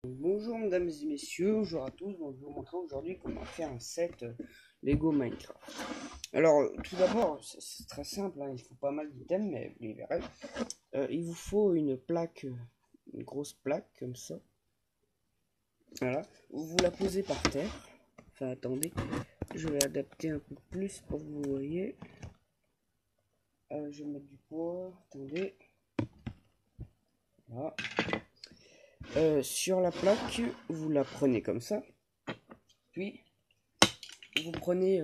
Bonjour mesdames et messieurs, bonjour à tous, donc je vais vous montrer aujourd'hui comment faire un set Lego Minecraft. Alors tout d'abord, c'est très simple, hein, il faut pas mal d'items, mais vous les verrez. Il vous faut une plaque, une grosse plaque comme ça. Voilà, vous la posez par terre. Enfin attendez, je vais adapter un peu plus pour que vous voyez. Je vais mettre du poids, attendez. Voilà. Sur la plaque, vous la prenez comme ça. Puis, vous prenez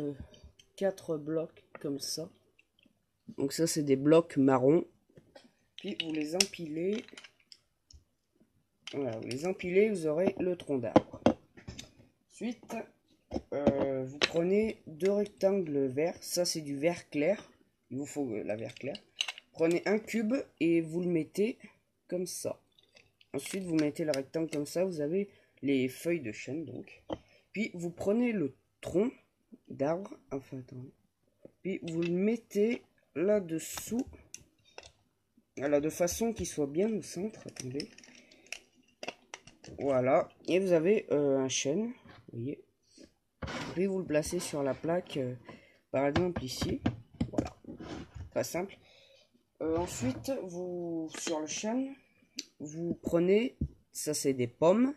4 blocs comme ça. Donc ça, c'est des blocs marrons. Puis, vous les empilez. Voilà, vous les empilez, vous aurez le tronc d'arbre. Ensuite, vous prenez 2 rectangles verts. Ça, c'est du vert clair. Il vous faut la vert clair. Prenez un cube et vous le mettez comme ça. Ensuite, vous mettez le rectangle comme ça. Vous avez les feuilles de chêne, donc. Puis, vous prenez le tronc d'arbre. Enfin, attendez. Puis, vous le mettez là-dessous. Voilà, de façon qu'il soit bien au centre. Attendez. Voilà. Et vous avez un chêne. Vous voyez. Puis, vous le placez sur la plaque. Par exemple, ici. Voilà. Pas simple. Ensuite, sur le chêne, vous prenez, ça c'est des pommes,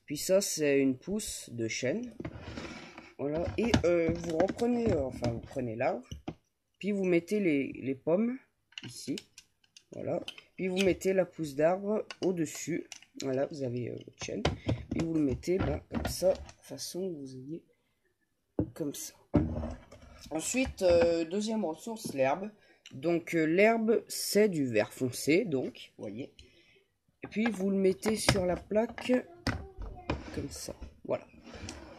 puis ça c'est une pousse de chêne, voilà, et vous reprenez, vous prenez l'arbre, puis vous mettez les pommes ici, voilà, puis vous mettez la pousse d'arbre au-dessus, voilà, vous avez votre chêne, puis vous le mettez comme ça, de façon que vous ayez comme ça. Ensuite, deuxième ressource, l'herbe. Donc l'herbe c'est du vert foncé, donc vous voyez. Et puis vous le mettez sur la plaque comme ça. Voilà.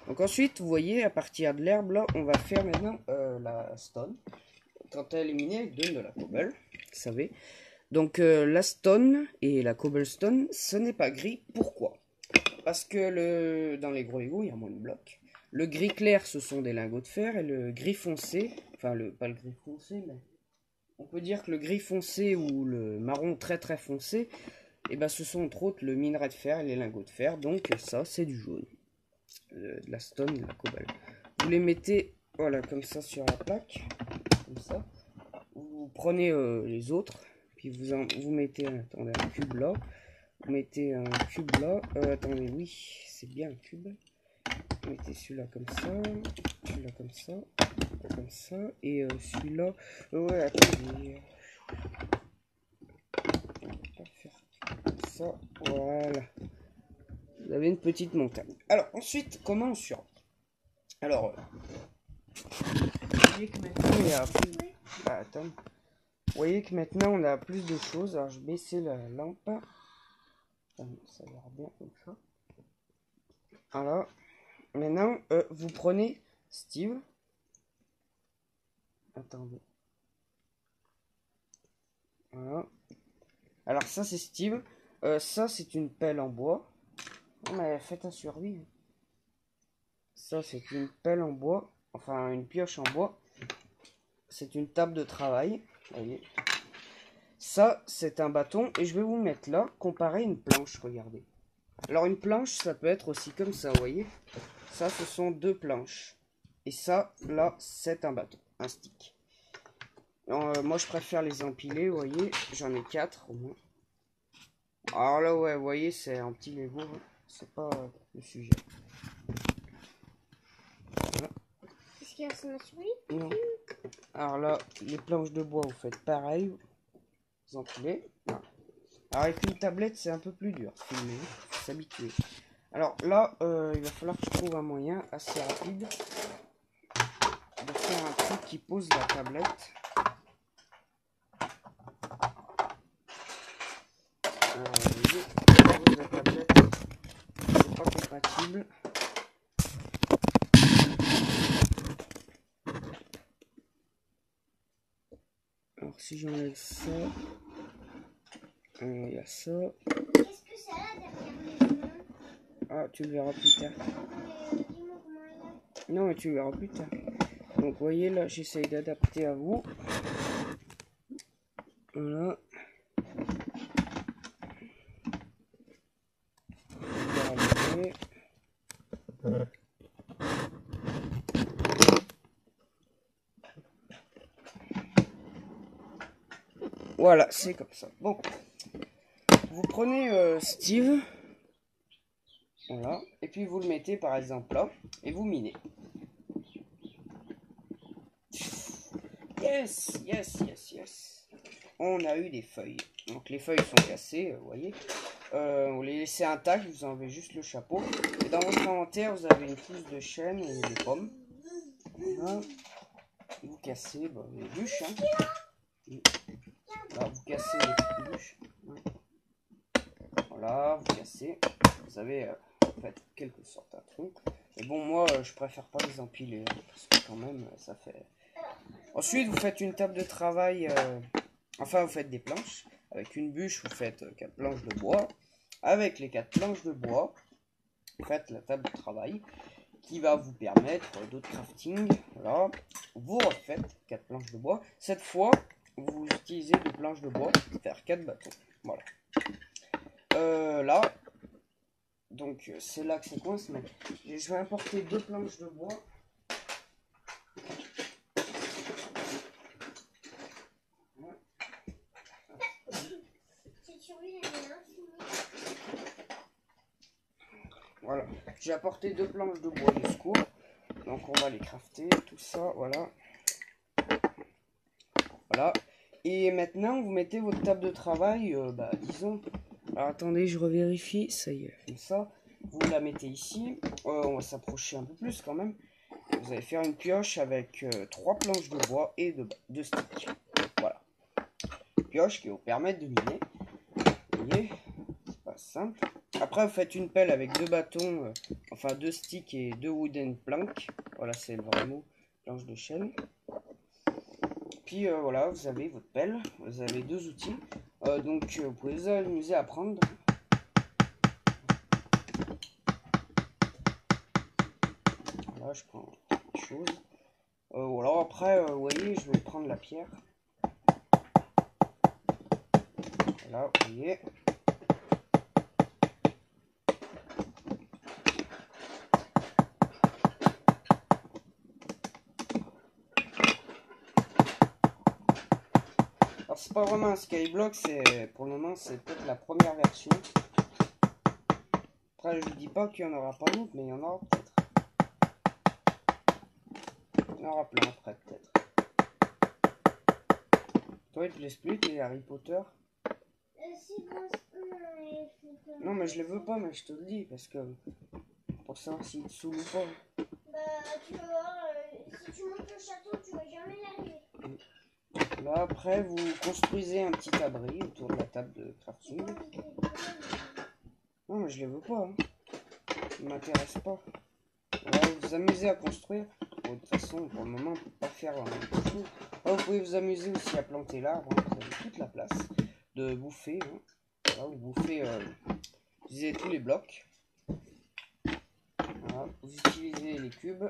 Donc ensuite, vous voyez, à partir de l'herbe là, on va faire maintenant la stone. Quand elle est minée, elle donne de la cobble, vous savez. Donc la stone et la cobblestone, ce n'est pas gris. Pourquoi? Parce que dans les gros Lego, il y a moins de blocs. Le gris clair, ce sont des lingots de fer, et le gris foncé, enfin pas le gris foncé, mais on peut dire que le gris foncé ou le marron très très foncé, et ben ce sont entre autres le minerai de fer et les lingots de fer. Donc ça, c'est du jaune, de la stone, de la cobble. Vous les mettez, voilà, comme ça sur la plaque, comme ça. Vous prenez les autres, puis vous mettez, attendez, un cube là. Vous mettez un cube là. Attendez, oui, c'est bien un cube. Vous mettez celui-là comme ça, et celui-là. Ouais, attendez. On va faire comme ça, voilà. Vous avez une petite montagne. Alors, ensuite, comment on survit? Alors, vous voyez que maintenant, il y a plus... Ah, attends. Vous voyez que maintenant, on a plus de choses. Alors, je vais baisser la lampe. Ça a l'air bien comme ça. Voilà. Maintenant, vous prenez Steve. Attendez. Voilà. Alors ça c'est Steve. Ça c'est une pelle en bois. Oh, mais faites un survie. Ça c'est une pelle en bois. Enfin une pioche en bois. C'est une table de travail. Voyez. Ça c'est un bâton. Et je vais vous mettre là. Comparé à une planche. Regardez. Alors une planche ça peut être aussi comme ça. Vous voyez. Ça ce sont 2 planches. Et ça là c'est un bâton. Un stick. Moi je préfère les empiler, vous voyez, j'en ai 4 au moins. Alors là ouais, vous voyez, c'est un petit Lego, hein. C'est pas le sujet. Voilà. Est-ce qu'il y a son souris? Non. Alors là, les planches de bois, vous faites pareil, vous empilez. Voilà. Alors avec une tablette, c'est un peu plus dur, filmer, faut s'habituer. Alors là, il va falloir que je trouve un moyen assez rapide de faire un truc qui pose la tablette. La tablette, c'est pas compatible. Alors si j'enlève ça, il y a ça. Qu'est-ce que c'est là derrière les mains? Ah, tu le verras plus tard. Dis-moi comment il est. Non, mais tu le verras plus tard. Donc vous voyez là, j'essaye d'adapter à vous. Voilà. voyez. Voilà, c'est comme ça. Bon, vous prenez Steve, voilà, et puis vous le mettez par exemple là, et vous minez. Yes, yes, yes, yes. On a eu des feuilles. Donc les feuilles sont cassées, vous voyez. On les laisse intactes, vous enlevez juste le chapeau. Et dans votre inventaire, vous avez une pousse de chêne et des pommes. Voilà. Vous cassez les bûches. Hein. Là, vous cassez les petites bûches. Voilà, vous cassez. Vous avez en fait quelque sorte un tronc. Mais bon, moi, je préfère pas les empiler. Parce que quand même, ça fait... Ensuite, vous faites une table de travail. Enfin, vous faites des planches. Avec une bûche, vous faites 4 planches de bois. Avec les 4 planches de bois, vous faites la table de travail qui va vous permettre d'autres crafting. Voilà. Vous refaites 4 planches de bois. Cette fois, vous utilisez 2 planches de bois pour faire 4 bâtons. Voilà. Là, donc c'est là que c'est coince, mais je vais importer 2 planches de bois. Voilà, j'ai apporté 2 planches de bois de secours. Donc on va les crafter, tout ça, voilà. Voilà. Et maintenant, vous mettez votre table de travail, disons... Alors attendez, je revérifie, ça y est, comme ça. Vous la mettez ici. On va s'approcher un peu plus quand même. Vous allez faire une pioche avec 3 planches de bois et 2 sticks. Voilà. Pioche qui va vous permettre de miner. Vous voyez, c'est pas simple. Après, vous faites une pelle avec 2 bâtons, enfin 2 sticks et 2 wooden planks. Voilà, c'est vraiment planche de chêne. Puis voilà, vous avez votre pelle, vous avez 2 outils. Donc vous pouvez vous amuser à prendre. Voilà, je prends quelque chose. Voilà, après, vous voyez, je vais prendre la pierre. Voilà, vous voyez. Alors c'est pas vraiment un skyblock, c'est pour le moment c'est peut-être la première version. Après je dis pas qu'il y en aura pas d'autres, mais il y en aura peut-être. Il y en aura plein après peut-être. Toi il te laisse plus tes Harry Potter? Non mais je les veux pas, mais je te le dis parce que pour savoir s'ils te saoulent ou pas. Bah tu vas voir, si tu montes le château tu vas jamais y arriver. Là après vous construisez un petit abri autour de la table de crafting. Non mais je les veux pas, hein. Ils m'intéressent pas. Voilà, vous vous amusez à construire. Bon, de toute façon pour le moment on peut pas faire grand chose. Vous pouvez vous amuser aussi à planter l'arbre, hein. Vous avez toute la place de bouffer, hein. Voilà, vous bouffez, vous utilisez tous les blocs. Voilà, vous utilisez les cubes.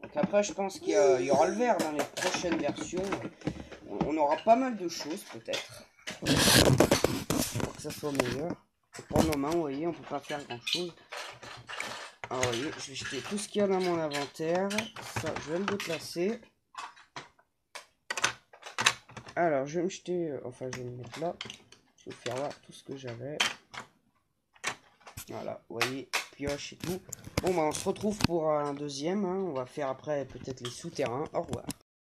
Donc après je pense qu'il y aura le verre dans les prochaines versions. On aura pas mal de choses peut-être pour que ça soit meilleur. Et pour le moment, vous voyez, on peut pas faire grand chose. Alors vous voyez, je vais jeter tout ce qu'il y a dans mon inventaire. Ça, je vais le déplacer. Alors je vais me jeter, enfin je vais me mettre là. Je vais faire voir tout ce que j'avais. Voilà, vous voyez, pioche et tout. Bon bah on se retrouve pour un deuxième, hein. On va faire après peut-être les souterrains. Au revoir.